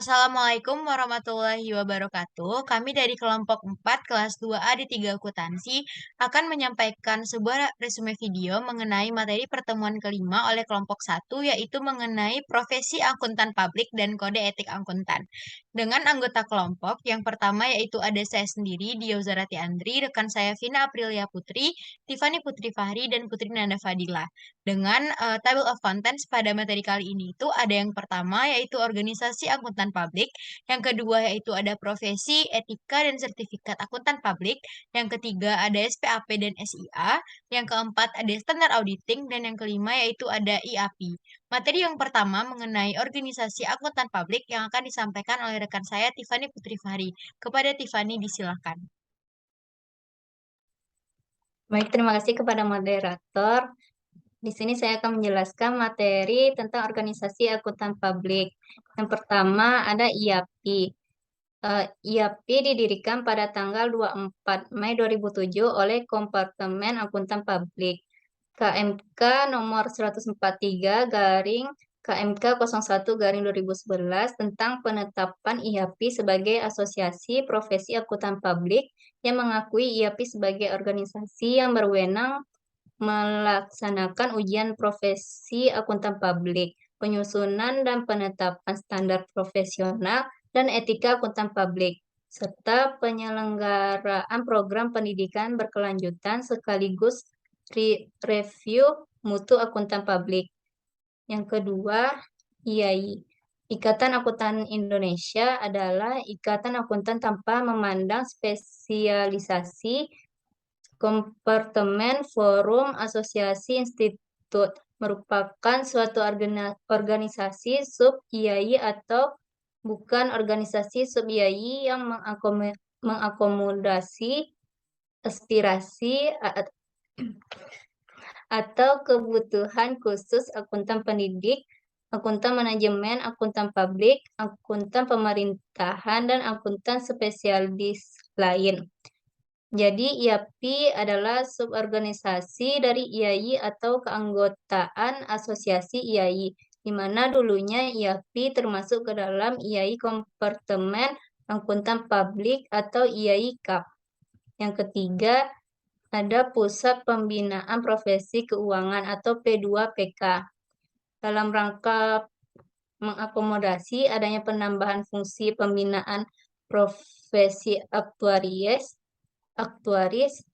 Assalamualaikum warahmatullahi wabarakatuh. Kami dari kelompok 4 kelas 2A di 3 akuntansi akan menyampaikan sebuah resume video mengenai materi pertemuan kelima oleh kelompok 1 yaitu mengenai profesi akuntan publik dan kode etik akuntan. Dengan anggota kelompok yang pertama yaitu ada saya sendiri, Dio Zarati Andri, rekan saya Vina Aprilia Putri, Tiffany Putri Fahri, dan Putri Nanda Fadila. Dengan table of contents pada materi kali ini itu ada yang pertama yaitu organisasi akuntan publik, yang kedua yaitu ada profesi, etika, dan sertifikat akuntan publik, yang ketiga ada SPAP dan SIA, yang keempat ada standar auditing, dan yang kelima yaitu ada IAP. Materi yang pertama mengenai organisasi akuntan publik yang akan disampaikan oleh rekan saya Tiffany Putri Fahri. Kepada Tiffany disilakan. Baik, terima kasih kepada moderator. Di sini saya akan menjelaskan materi tentang organisasi akuntan publik. Yang pertama ada IAPI. IAPI didirikan pada tanggal 24 Mei 2007 oleh Kompartemen Akuntan Publik. KMK nomor 143 garing KMK 01 garing 2011 tentang penetapan IAPI sebagai asosiasi profesi akuntan publik yang mengakui IAPI sebagai organisasi yang berwenang melaksanakan ujian profesi akuntan publik, penyusunan dan penetapan standar profesional dan etika akuntan publik, serta penyelenggaraan program pendidikan berkelanjutan sekaligus review mutu akuntan publik. Yang kedua, IAI. Ikatan Akuntan Indonesia adalah ikatan akuntan tanpa memandang spesialisasi, kompartemen, forum, asosiasi, institut, merupakan suatu organisasi sub-IAI atau bukan organisasi sub-IAI yang mengakomodasi aspirasi atau kebutuhan khusus akuntan pendidik, akuntan manajemen, akuntan publik, akuntan pemerintahan, dan akuntan spesialis lain. Jadi IAPI adalah suborganisasi dari IAI atau keanggotaan asosiasi IAI, di mana dulunya IAPI termasuk ke dalam IAI Kompartemen Akuntan Publik atau IAI KAP. Yang ketiga, ada Pusat Pembinaan Profesi Keuangan atau P2PK. Dalam rangka mengakomodasi adanya penambahan fungsi pembinaan profesi aktuaris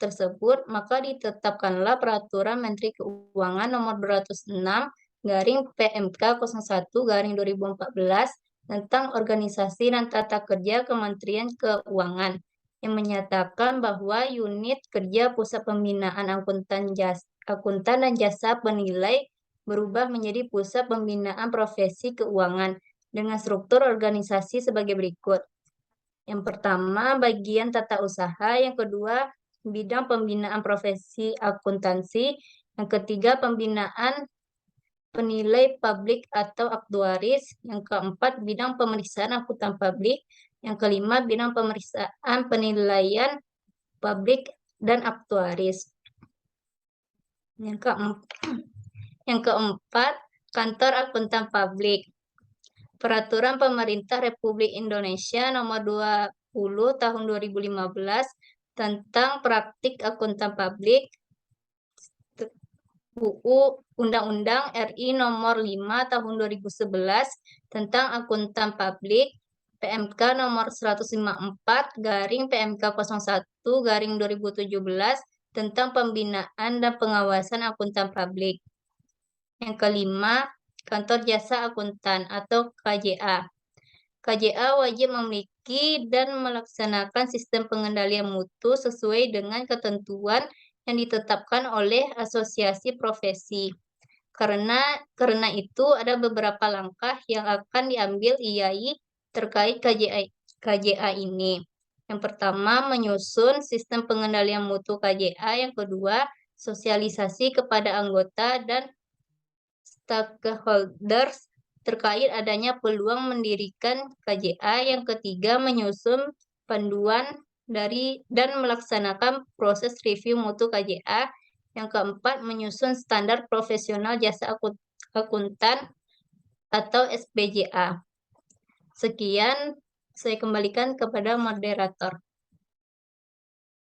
tersebut, maka ditetapkanlah Peraturan Menteri Keuangan Nomor 206 garing PMK 01 garing 2014 tentang organisasi dan tata kerja Kementerian Keuangan yang menyatakan bahwa unit kerja Pusat Pembinaan Akuntan dan Jasa Penilai berubah menjadi Pusat Pembinaan Profesi Keuangan dengan struktur organisasi sebagai berikut. Yang pertama, bagian tata usaha. Yang kedua, bidang pembinaan profesi akuntansi. Yang ketiga, pembinaan penilai publik atau aktuaris. Yang keempat, bidang pemeriksaan akuntan publik. Yang kelima, bidang pemeriksaan penilaian publik dan aktuaris. Yang keempat, kantor akuntan publik. Peraturan Pemerintah Republik Indonesia Nomor 20 Tahun 2015 tentang praktik akuntan publik, UU Undang-Undang RI Nomor 5 Tahun 2011 tentang akuntan publik, PMK Nomor 154 garing PMK 01 garing 2017 tentang pembinaan dan pengawasan akuntan publik. Yang kelima, Kantor Jasa Akuntan atau KJA. KJA wajib memiliki dan melaksanakan sistem pengendalian mutu sesuai dengan ketentuan yang ditetapkan oleh asosiasi profesi. Karena itu ada beberapa langkah yang akan diambil IAI terkait KJA ini. Yang pertama, menyusun sistem pengendalian mutu KJA. Yang kedua, sosialisasi kepada anggota dan stakeholders terkait adanya peluang mendirikan KJA. Yang ketiga, menyusun panduan dan melaksanakan proses review mutu KJA. Yang keempat, menyusun standar profesional jasa akuntan atau SPJA. Sekian, saya kembalikan kepada moderator.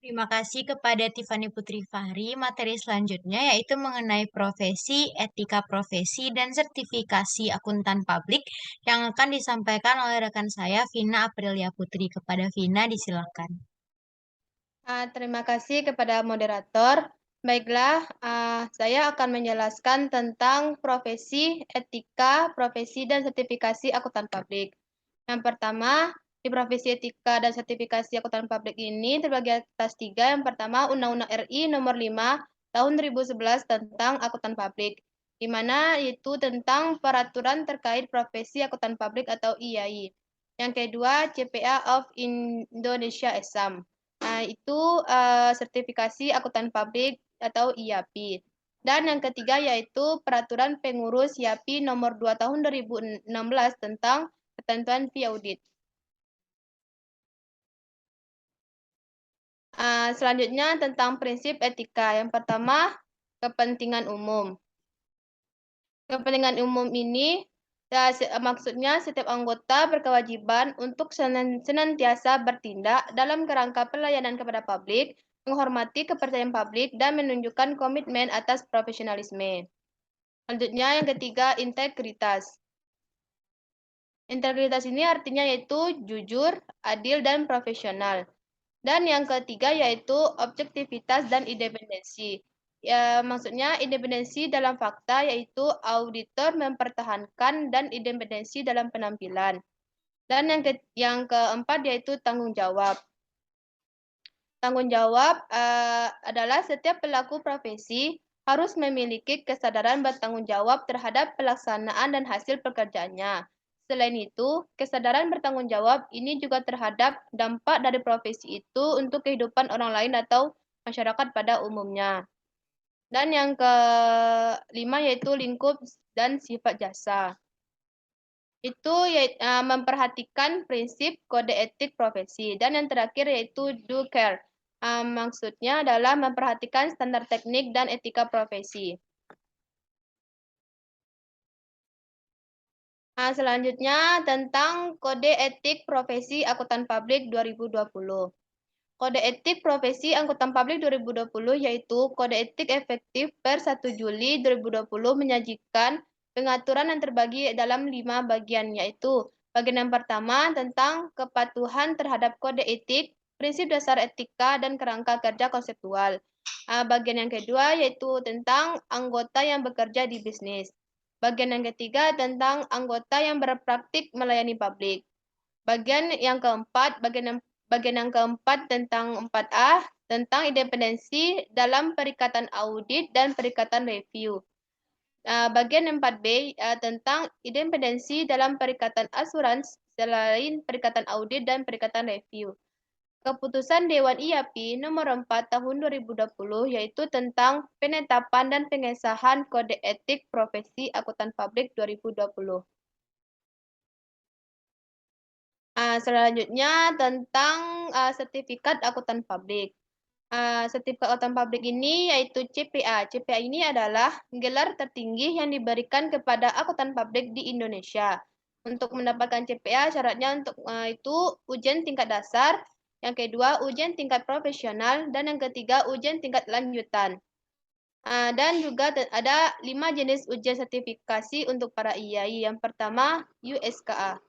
Terima kasih kepada Tiffany Putri Fahri. Materi selanjutnya yaitu mengenai profesi, etika profesi, dan sertifikasi akuntan publik yang akan disampaikan oleh rekan saya, Vina Aprilia Putri. Kepada Vina, disilakan. Terima kasih kepada moderator. Baiklah, saya akan menjelaskan tentang profesi, etika, profesi, dan sertifikasi akuntan publik. Yang pertama, di profesi etika dan sertifikasi akuntan publik ini terbagi atas 3. Yang pertama, Undang-Undang RI Nomor 5 Tahun 2011 tentang akuntan publik, di mana itu tentang peraturan terkait profesi akuntan publik atau IAI. Yang kedua, CPA of Indonesia (ESAM). Itu sertifikasi akuntan publik atau IAPI. Dan yang ketiga yaitu Peraturan Pengurus IAPI Nomor 2 Tahun 2016 tentang ketentuan fee audit. Selanjutnya tentang prinsip etika. Yang pertama, kepentingan umum. Kepentingan umum ini maksudnya setiap anggota berkewajiban untuk senantiasa bertindak dalam kerangka pelayanan kepada publik, menghormati kepercayaan publik, dan menunjukkan komitmen atas profesionalisme. Selanjutnya yang ketiga, integritas. Integritas ini artinya yaitu jujur, adil, dan profesional. Dan yang ketiga yaitu objektivitas dan independensi. Ya, maksudnya independensi dalam fakta yaitu auditor mempertahankan dan independensi dalam penampilan. Dan yang keempat yaitu tanggung jawab. Tanggung jawab adalah setiap pelaku profesi harus memiliki kesadaran bertanggung jawab terhadap pelaksanaan dan hasil pekerjaannya. Selain itu, kesadaran bertanggung jawab ini juga terhadap dampak dari profesi itu untuk kehidupan orang lain atau masyarakat pada umumnya. Dan yang kelima yaitu lingkup dan sifat jasa. Itu memperhatikan prinsip kode etik profesi. Dan yang terakhir yaitu do care. Maksudnya adalah memperhatikan standar teknik dan etika profesi. Selanjutnya tentang Kode Etik Profesi Akuntan Publik 2020. Kode Etik Profesi Akuntan Publik 2020 yaitu Kode Etik efektif per 1 Juli 2020 menyajikan pengaturan yang terbagi dalam 5 bagian, yaitu bagian yang pertama tentang kepatuhan terhadap kode etik, prinsip dasar etika, dan kerangka kerja konseptual. Bagian yang kedua yaitu tentang anggota yang bekerja di bisnis. Bagian yang ketiga tentang anggota yang berpraktik melayani publik. Bagian yang keempat tentang 4A tentang independensi dalam perikatan audit dan perikatan review. Bagian 4B tentang independensi dalam perikatan asuransi selain perikatan audit dan perikatan review. Keputusan Dewan IAPI Nomor 4 Tahun 2020 yaitu tentang penetapan dan pengesahan Kode Etik Profesi Akuntan Publik 2020. Selanjutnya tentang sertifikat akuntan publik. Sertifikat akuntan publik ini yaitu CPA. CPA ini adalah gelar tertinggi yang diberikan kepada akuntan publik di Indonesia. Untuk mendapatkan CPA syaratnya itu ujian tingkat dasar, yang kedua ujian tingkat profesional, dan yang ketiga ujian tingkat lanjutan. Dan juga ada 5 jenis ujian sertifikasi untuk para IAI. Yang pertama USKAD.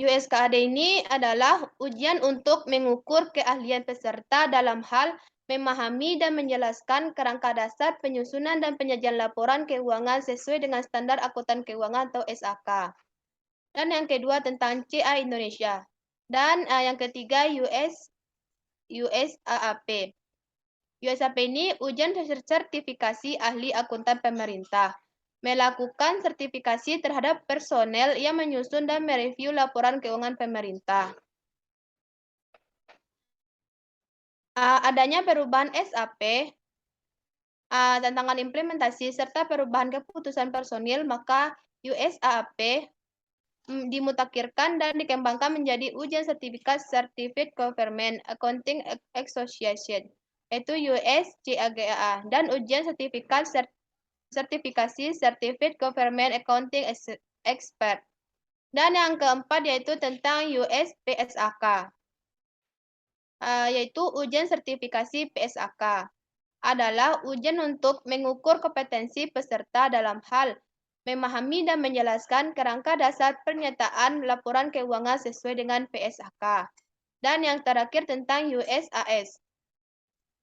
USKAD ini adalah ujian untuk mengukur keahlian peserta dalam hal memahami dan menjelaskan kerangka dasar penyusunan dan penyajian laporan keuangan sesuai dengan standar akuntan keuangan atau SAK. Dan yang kedua tentang CA Indonesia. Dan yang ketiga USAAP. USAP ini ujian sertifikasi ahli akuntan pemerintah. Melakukan sertifikasi terhadap personel yang menyusun dan mereview laporan keuangan pemerintah. Adanya perubahan SAP, tantangan implementasi, serta perubahan keputusan personil, maka USAP dimutakhirkan dan dikembangkan menjadi ujian sertifikat Certificate Government Accounting Association, yaitu USCAGA, dan ujian sertifikat sertifikasi Certified Government Accounting Expert. Dan yang keempat yaitu tentang USPSAK, yaitu ujian sertifikasi PSAK. Adalah ujian untuk mengukur kompetensi peserta dalam hal memahami dan menjelaskan kerangka dasar pernyataan laporan keuangan sesuai dengan PSAK. Dan yang terakhir tentang USAS.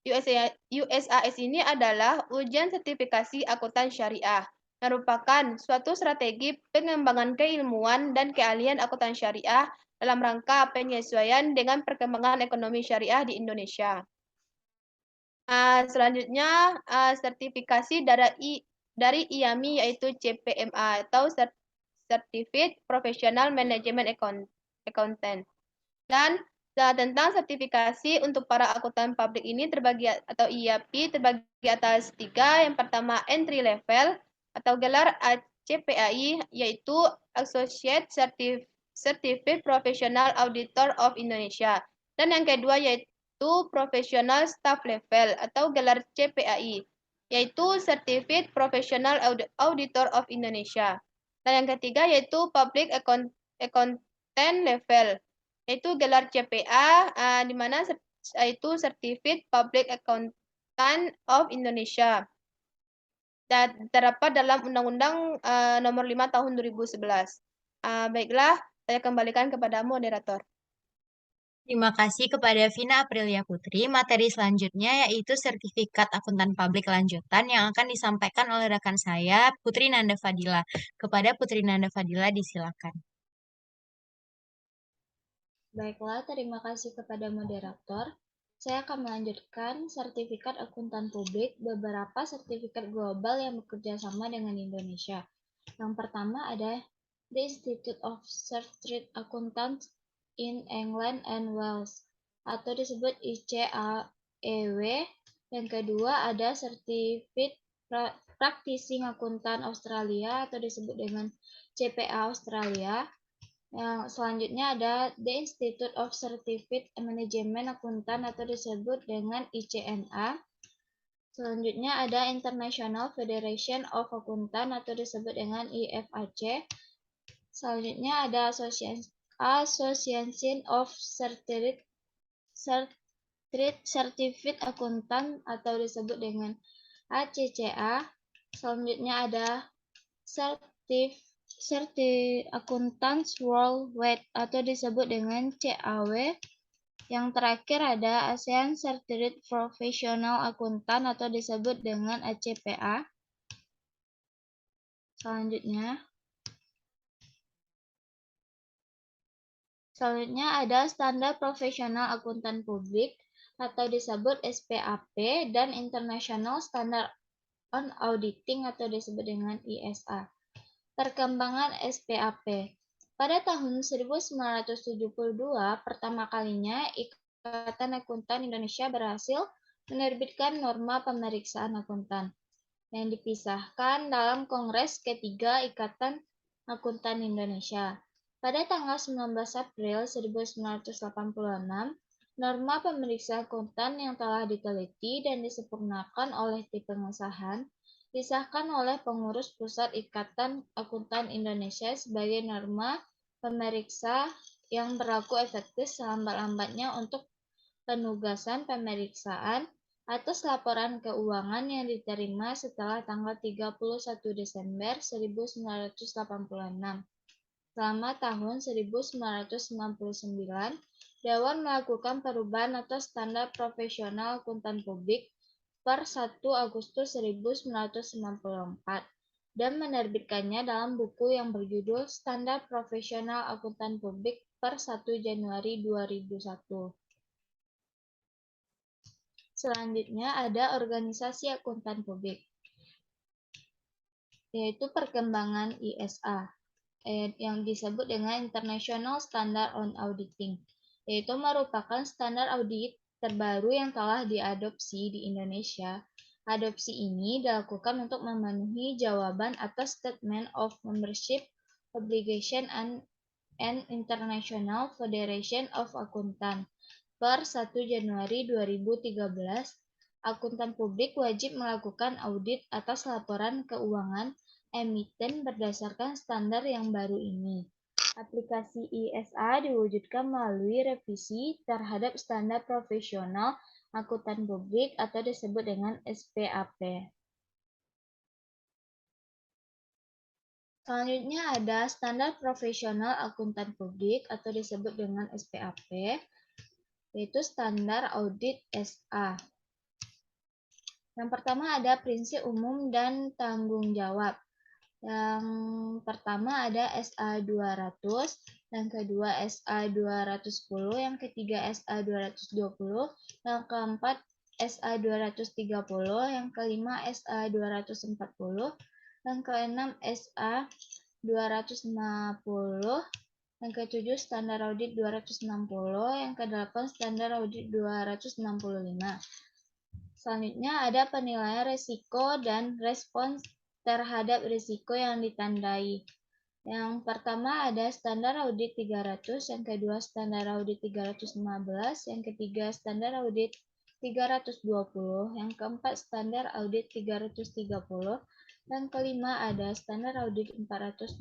USAS ini adalah ujian sertifikasi akuntan syariah, merupakan suatu strategi pengembangan keilmuan dan keahlian akuntan syariah dalam rangka penyesuaian dengan perkembangan ekonomi syariah di Indonesia. Selanjutnya, sertifikasi dari IAMI yaitu CPMA atau Certified Professional Management Accountant. Dan tentang sertifikasi untuk para akuntan publik ini terbagi atau IAP terbagi atas 3. Yang pertama entry level atau gelar ACPAI yaitu Associate Certified Professional Auditor of Indonesia. Dan yang kedua yaitu Professional Staff Level atau gelar CPAI yaitu Certified Professional Auditor of Indonesia. Dan yang ketiga yaitu Public Accountant Level yaitu gelar CPA di mana yaitu Certified Public Accountant of Indonesia. Dan terdapat dalam Undang-Undang Nomor 5 Tahun 2011. Baiklah, saya kembalikan kepada moderator. Terima kasih kepada Vina Aprilia Putri. Materi selanjutnya yaitu Sertifikat Akuntan Publik Lanjutan yang akan disampaikan oleh rekan saya, Putri Nanda Fadila. Kepada Putri Nanda Fadila, disilakan. Baiklah, terima kasih kepada moderator. Saya akan melanjutkan sertifikat akuntan publik, beberapa sertifikat global yang bekerja sama dengan Indonesia. Yang pertama ada The Institute of Chartered Accountants in England and Wales, atau disebut ICAEW. Yang kedua ada Certified Practicing Accountant Australia, atau disebut dengan CPA Australia. Yang selanjutnya ada The Institute of Certified Management Accountant, atau disebut dengan ICMA. Selanjutnya ada International Federation of Accountant, atau disebut dengan IFAC. Selanjutnya ada Association of Certified Accountant, atau disebut dengan ACCA. Selanjutnya ada Accountants Worldwide, atau disebut dengan CAW. Yang terakhir ada ASEAN Certified Professional Accountant, atau disebut dengan ACPA. Selanjutnya ada Standar Profesional Akuntan Publik, atau disebut SPAP, dan International Standard on Auditing, atau disebut dengan ISA. Perkembangan SPAP. Pada tahun 1972, pertama kalinya Ikatan Akuntan Indonesia berhasil menerbitkan norma pemeriksaan akuntan yang dipisahkan dalam Kongres ketiga Ikatan Akuntan Indonesia. Pada tanggal 19 April 1986, norma pemeriksa akuntan yang telah diteliti dan disempurnakan oleh tim pengesahan disahkan oleh pengurus pusat Ikatan Akuntan Indonesia sebagai norma pemeriksa yang berlaku efektif selambat-lambatnya untuk penugasan pemeriksaan atas laporan keuangan yang diterima setelah tanggal 31 Desember 1986. Selama tahun 1999, Dewan melakukan perubahan atas Standar Profesional Akuntan Publik per 1 Agustus 1994 dan menerbitkannya dalam buku yang berjudul Standar Profesional Akuntan Publik per 1 Januari 2001. Selanjutnya ada Organisasi Akuntan Publik, yaitu perkembangan ISA. Yang disebut dengan International Standard on Auditing, yaitu merupakan standar audit terbaru yang telah diadopsi di Indonesia. Adopsi ini dilakukan untuk memenuhi jawaban atas Statement of Membership Obligation and International Federation of Accountants per 1 Januari 2013 akuntan publik wajib melakukan audit atas laporan keuangan emiten berdasarkan standar yang baru ini. Aplikasi ISA diwujudkan melalui revisi terhadap standar profesional akuntan publik atau disebut dengan SPAP. Selanjutnya ada standar profesional akuntan publik atau disebut dengan SPAP, yaitu standar audit SA. Yang pertama ada prinsip umum dan tanggung jawab. Yang pertama ada SA 200, yang kedua SA 210, yang ketiga SA 220, yang keempat SA 230, yang kelima SA 240, yang keenam SA 250, yang ketujuh standar audit 260, yang kedelapan standar audit 265. Selanjutnya ada penilaian risiko dan respons terhadap risiko yang ditandai. Yang pertama ada standar audit 300, yang kedua standar audit 315, yang ketiga standar audit 320, yang keempat standar audit 330, yang kelima ada standar audit 402.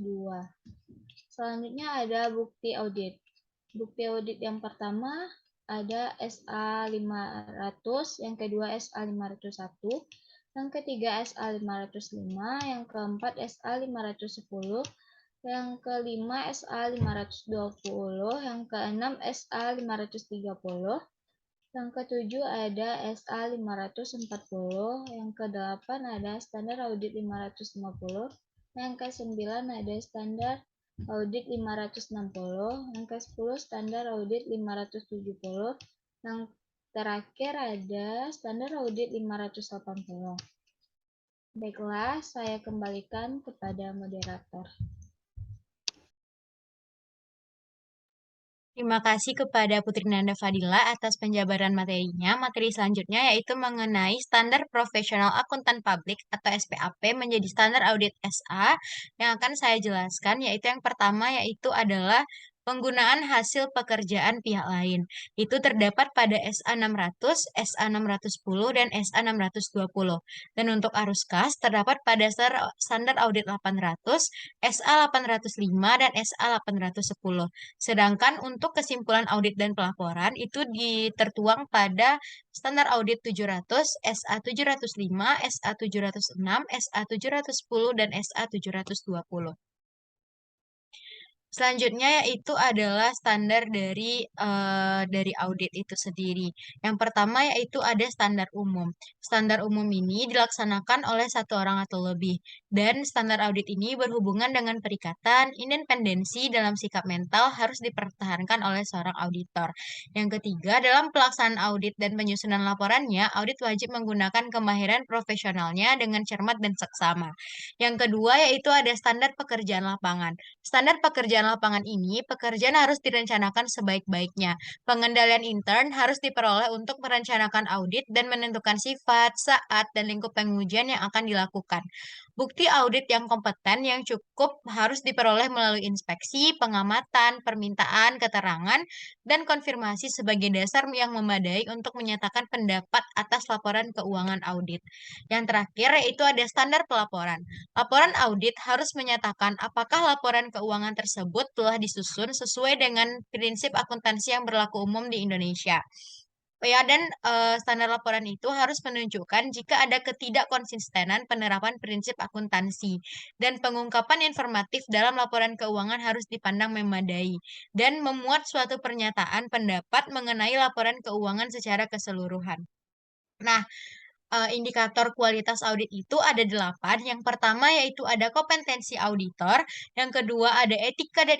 Selanjutnya ada bukti audit. Bukti audit yang pertama ada SA 500, yang kedua SA 501, yang ketiga SA 505, yang keempat SA 510, yang kelima SA 520, yang keenam SA 530, yang ketujuh ada SA 540, yang kedelapan ada standar audit 550, yang kesembilan ada standar audit 560, yang ke-10 standar audit 570, yang terakhir ada standar audit 580. Baiklah, saya kembalikan kepada moderator. Terima kasih kepada Putri Nanda Fadila atas penjabaran materinya. Materi selanjutnya yaitu mengenai standar profesional akuntan publik atau SPAP menjadi standar audit SA yang akan saya jelaskan, yaitu yang pertama yaitu adalah penggunaan hasil pekerjaan pihak lain. Itu terdapat pada SA 600, SA 610, dan SA 620. Dan untuk arus kas terdapat pada standar audit 800, SA 805, dan SA 810. Sedangkan untuk kesimpulan audit dan pelaporan itu tertuang pada standar audit 700, SA 705, SA 706, SA 710, dan SA 720. Selanjutnya yaitu adalah standar dari audit itu sendiri. Yang pertama yaitu ada standar umum. Standar umum ini dilaksanakan oleh satu orang atau lebih. Dan standar audit ini berhubungan dengan perikatan, independensi dalam sikap mental harus dipertahankan oleh seorang auditor. Yang ketiga, dalam pelaksanaan audit dan penyusunan laporannya, audit wajib menggunakan kemahiran profesionalnya dengan cermat dan seksama. Yang kedua yaitu ada standar pekerjaan lapangan. Standar pekerjaan lapangan ini, pekerjaan harus direncanakan sebaik-baiknya. Pengendalian intern harus diperoleh untuk merencanakan audit dan menentukan sifat, saat, dan lingkup pengujian yang akan dilakukan. Bukti audit yang kompeten yang cukup harus diperoleh melalui inspeksi, pengamatan, permintaan, keterangan, dan konfirmasi sebagai dasar yang memadai untuk menyatakan pendapat atas laporan keuangan audit. Yang terakhir yaitu ada standar pelaporan. Laporan audit harus menyatakan apakah laporan keuangan tersebut telah disusun sesuai dengan prinsip akuntansi yang berlaku umum di Indonesia. Ya, dan standar laporan itu harus menunjukkan jika ada ketidakkonsistenan penerapan prinsip akuntansi dan pengungkapan informatif dalam laporan keuangan harus dipandang memadai dan memuat suatu pernyataan pendapat mengenai laporan keuangan secara keseluruhan. Nah, indikator kualitas audit itu ada 8. Yang pertama yaitu ada kompetensi auditor, yang kedua ada etika dan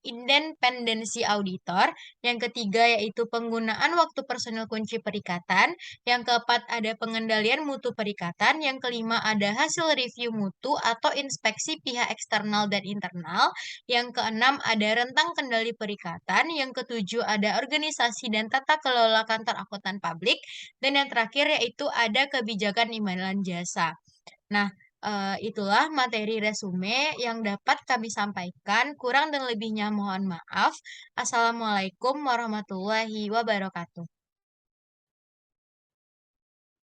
independensi auditor, yang ketiga yaitu penggunaan waktu personil kunci perikatan, yang keempat ada pengendalian mutu perikatan, yang kelima ada hasil review mutu atau inspeksi pihak eksternal dan internal, yang keenam ada rentang kendali perikatan, yang ketujuh ada organisasi dan tata kelola kantor akuntan publik, dan yang terakhir yaitu ada kebijakan imbalan jasa. Nah, itulah materi resume yang dapat kami sampaikan. Kurang dan lebihnya mohon maaf. Assalamualaikum warahmatullahi wabarakatuh.